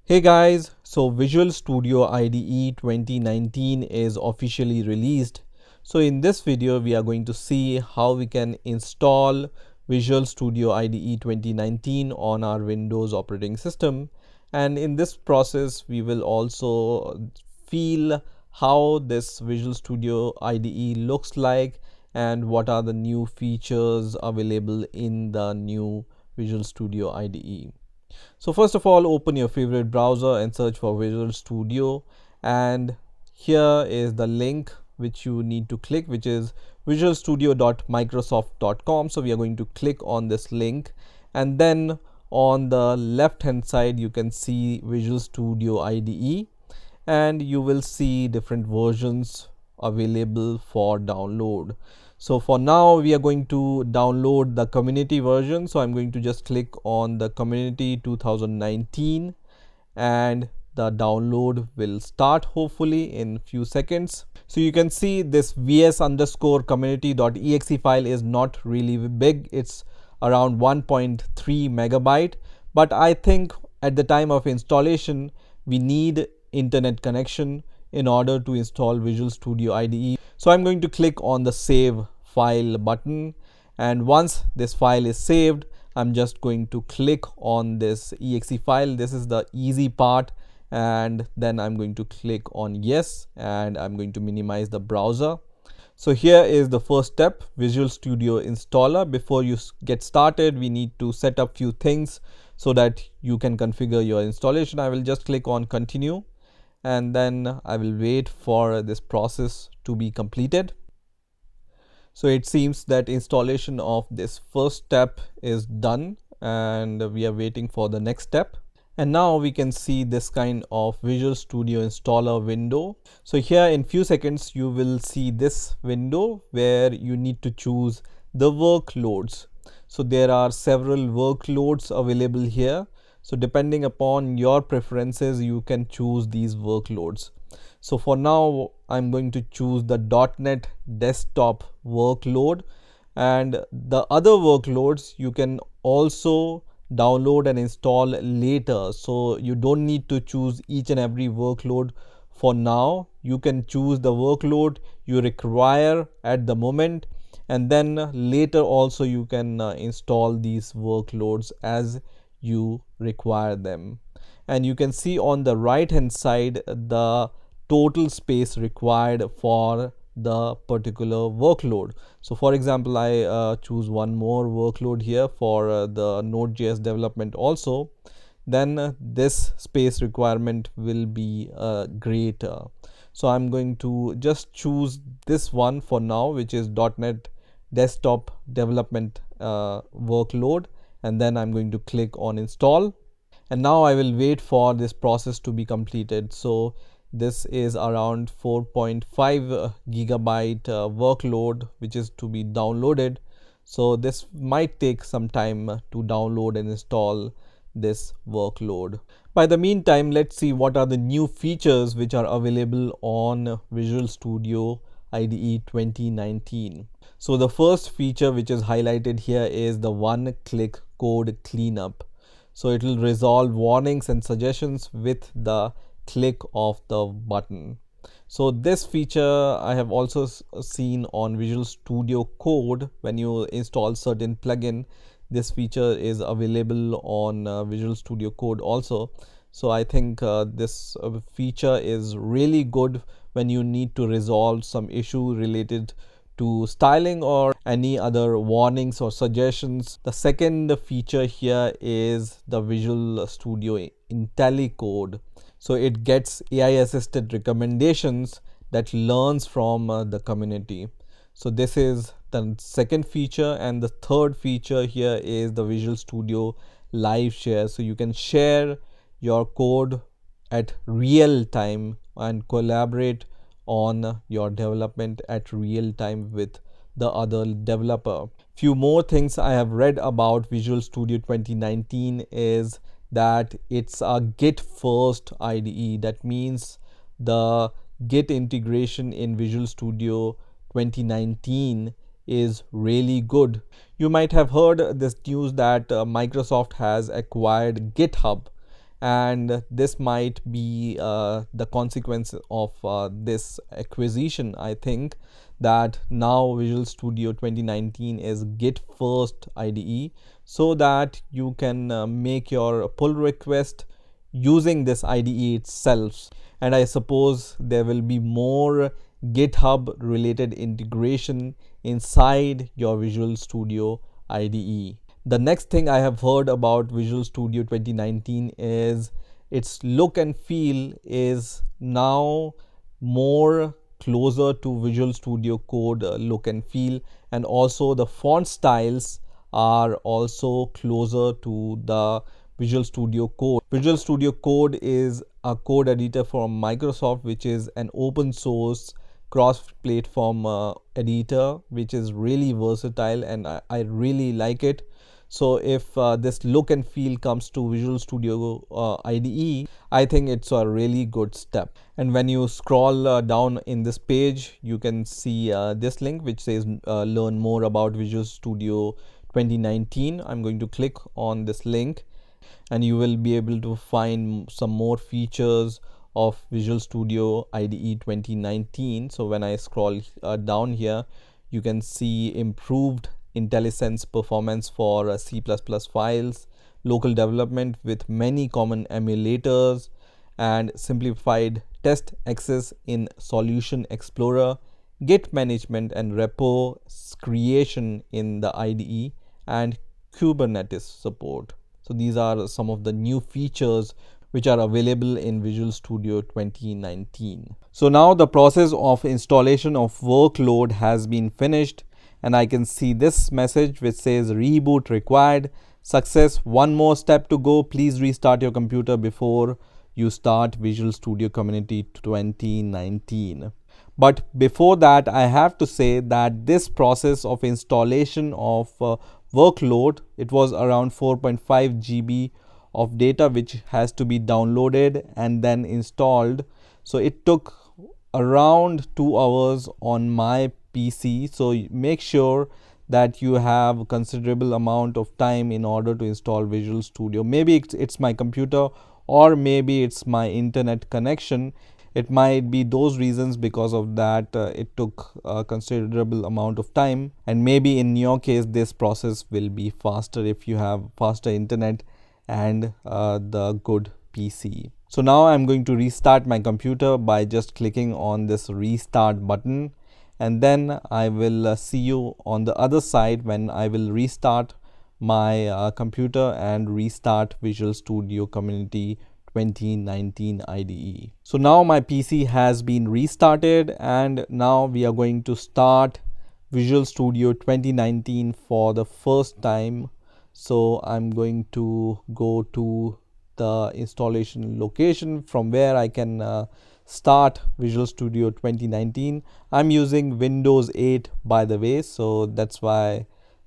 Hey guys, so Visual Studio IDE 2019 is officially released. So in this video, we are going to see how we can install Visual Studio IDE 2019 on our Windows operating system. And in this process, we will also feel how this Visual Studio IDE looks like and what are the new features available in the new Visual Studio IDE. So first of all, open your favorite browser and search for Visual Studio, and here is the link which you need to click, which is visualstudio.microsoft.com. So we are going to click on this link, and then on the left hand side you can see Visual Studio IDE, and you will see different versions available for download. So for now we are going to download the community version, so I'm going to just click on the community 2019 and the download will start hopefully in few seconds. So you can see this vs_community.exe file is not really big, it's around 1.3 megabyte, but I think at the time of installation we need internet connection in order to install Visual Studio IDE. So I'm going to click on the save file button, and once this file is saved, I'm just going to click on this exe file. This is the easy part, and then I'm going to click on yes, and I'm going to minimize the browser. So here is the first step, Visual Studio installer. Before you get started, we need to set up few things so that you can configure your installation. I will just click on continue, and then I will wait for this process to be completed. So it seems that installation of this first step is done, and we are waiting for the next step. And now we can see this kind of Visual Studio installer window. So here in few seconds you will see this window where you need to choose the workloads. So there are several workloads available here. So depending upon your preferences, you can choose these workloads. So for now, I'm going to choose the .NET desktop workload, and the other workloads you can also download and install later. So you don't need to choose each and every workload for now. You can choose the workload you require at the moment, and then later also you can install these workloads as you require them. And you can see on the right hand side the total space required for the particular workload. So for example, I choose one more workload here for the Node.js development also, then this space requirement will be greater. So I'm going to just choose this one for now, which is .NET desktop development workload, and then I'm going to click on install, and now I will wait for this process to be completed. So this is around 4.5 gigabyte workload which is to be downloaded. So this might take some time to download and install this workload. By the meantime, let's see what are the new features which are available on Visual Studio IDE 2019. So the first feature which is highlighted here is the one-click code cleanup. So it will resolve warnings and suggestions with the click of the button. So this feature I have also seen on Visual Studio Code. When you install certain plugin, this feature is available on Visual Studio Code also. So I think this feature is really good when you need to resolve some issue related to styling or any other warnings or suggestions. The second feature here is the Visual Studio IntelliCode. So it gets AI assisted recommendations that learns from the community. So this is the second feature, and the third feature here is the Visual Studio Live Share. So you can share your code at real time and collaborate on your development at real time with the other developer. Few more things I have read about Visual Studio 2019 is that it's a Git first IDE. That means the Git integration in Visual Studio 2019 is really good. You might have heard this news that Microsoft has acquired GitHub, and this might be the consequence of this acquisition. I think that now Visual Studio 2019 is Git first IDE, so that you can make your pull request using this IDE itself. And I suppose there will be more GitHub related integration inside your Visual Studio IDE. The next thing I have heard about Visual Studio 2019 is its look and feel is now more closer to Visual Studio Code look and feel, and also the font styles are also closer to the Visual Studio Code. Visual Studio Code is a code editor from Microsoft, which is an open source cross-platform editor, which is really versatile, and I really like it. So if this look and feel comes to Visual Studio IDE, I think it's a really good step. And when you scroll down in this page, you can see this link which says learn more about Visual Studio 2019. I'm going to click on this link, and you will be able to find some more features of Visual Studio IDE 2019. So when I scroll down here, you can see improved IntelliSense performance for C++ files, local development with many common emulators, and simplified test access in Solution Explorer, Git management and repo creation in the IDE, and Kubernetes support. So these are some of the new features which are available in Visual Studio 2019. So now the process of installation of workload has been finished, and I can see this message which says reboot required, success, one more step to go, please restart your computer before you start Visual Studio Community 2019. But before that, I have to say that this process of installation of workload, it was around 4.5 GB of data which has to be downloaded and then installed. So it took around 2 hours on my PC. So make sure that you have considerable amount of time in order to install Visual Studio. Maybe it's my computer, or maybe it's my internet connection. It might be those reasons. Because of that, it took a considerable amount of time, and maybe in your case this process will be faster if you have faster internet and the good PC. So now I'm going to restart my computer by just clicking on this restart button, and then I will see you on the other side when I will restart my computer and restart Visual Studio Community 2019 IDE. So now my PC has been restarted, and now we are going to start Visual Studio 2019 for the first time. So I'm going to go to the installation location from where I can start Visual Studio 2019. I'm using Windows 8 by the way, so that's why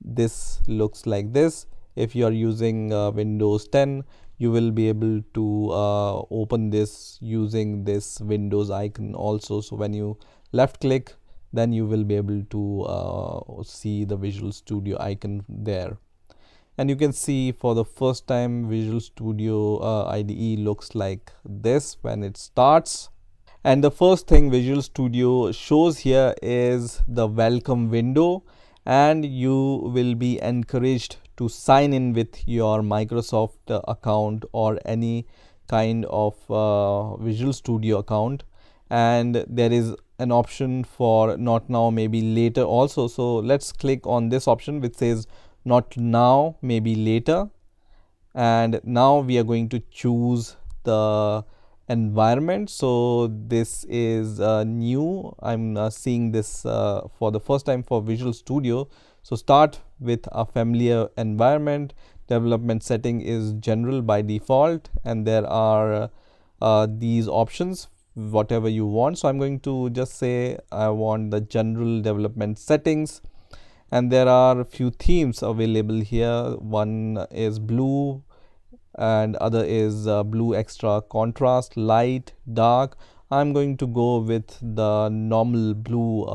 this looks like this. If you are using Windows 10, you will be able to open this using this Windows icon also. So when you left click, then you will be able to see the Visual Studio icon there. And you can see for the first time Visual Studio IDE looks like this when it starts. And the first thing Visual Studio shows here is the welcome window, and you will be encouraged to sign in with your Microsoft account or any kind of Visual Studio account. And there is an option for not now, maybe later also. So let's click on this option which says not now, maybe later. And now we are going to choose the environment. So this is new. I'm seeing this for the first time for Visual Studio. So start with a familiar environment. Development setting is general by default, and there are these options whatever you want. So I'm going to just say I want the general development settings, and there are a few themes available here. One is blue and other is blue extra contrast, light, dark. I'm going to go with the normal blue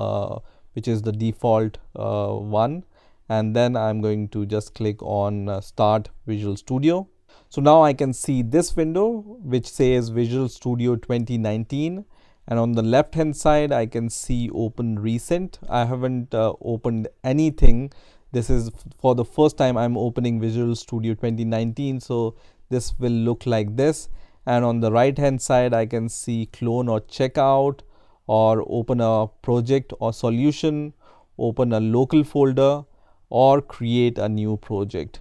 which is the default one, and then I'm going to just click on start Visual Studio. So now I can see this window which says Visual Studio 2019, and on the left hand side I can see open recent. I haven't opened anything. This is for the first time I'm opening Visual Studio 2019, so this will look like this. And on the right hand side I can see clone or checkout, or open a project or solution, open a local folder, or create a new project.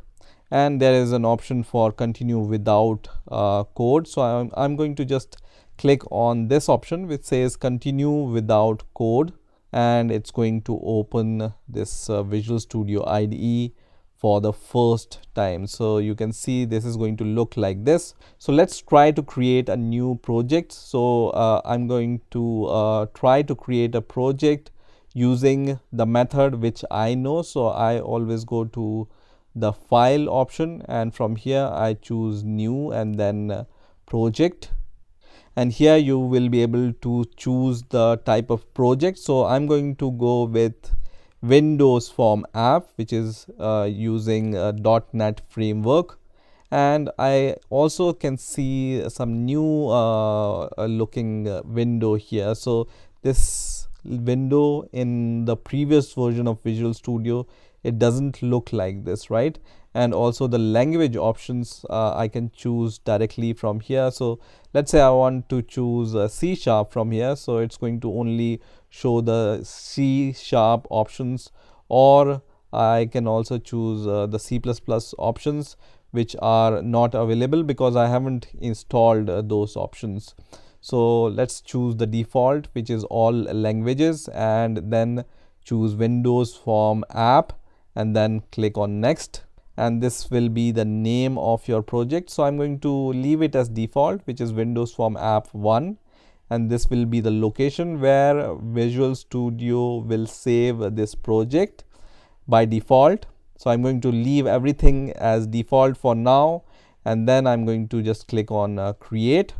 And there is an option for continue without code. So I'm going to just click on this option which says continue without code, and it's going to open this Visual Studio IDE for the first time. So you can see this is going to look like this. So let's try to create a new project. So I'm going to try to create a project using the method which I know. So I always go to the file option, and from here I choose new and then project, and here you will be able to choose the type of project. So I'm going to go with Windows Form app, which is using .NET framework. And I also can see some new looking window here. So this window in the previous version of Visual Studio, it doesn't look like this, right? And also the language options I can choose directly from here. So let's say I want to choose C# from here, so it's going to only show the C# options, or I can also choose the C++ options, which are not available because I haven't installed those options. So let's choose the default, which is all languages, and then choose Windows Form app, and then click on next, and this will be the name of your project. So I'm going to leave it as default, which is Windows Form app 1, and this will be the location where Visual Studio will save this project by default. So I'm going to leave everything as default for now, and then I'm going to just click on create.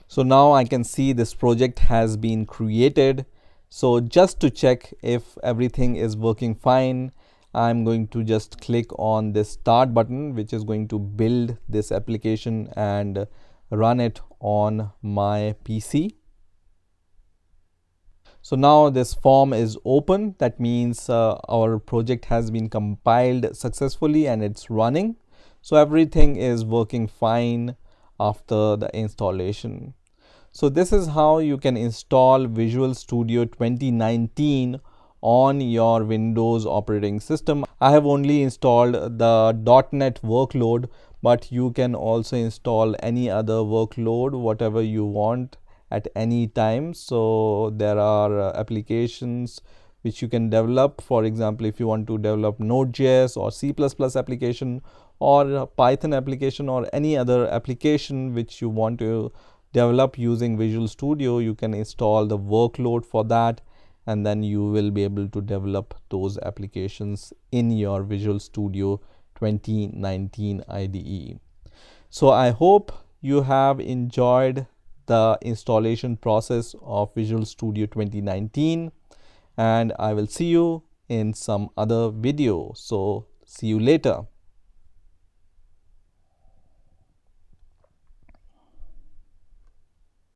So now I can see this project has been created. So just to check if everything is working fine, I'm going to just click on this start button, which is going to build this application and run it on my PC. So now this form is open. That means our project has been compiled successfully and it's running. So everything is working fine after the installation. So this is how you can install Visual Studio 2019 on your Windows operating system. I have only installed the .NET workload, but you can also install any other workload, whatever you want at any time. So there are applications which you can develop. For example, if you want to develop Node.js or C++ application, or Python application, or any other application which you want to develop using Visual Studio, you can install the workload for that, and then you will be able to develop those applications in your Visual Studio 2019 IDE. So I hope you have enjoyed the installation process of Visual Studio 2019, and I will see you in some other video. So see you later.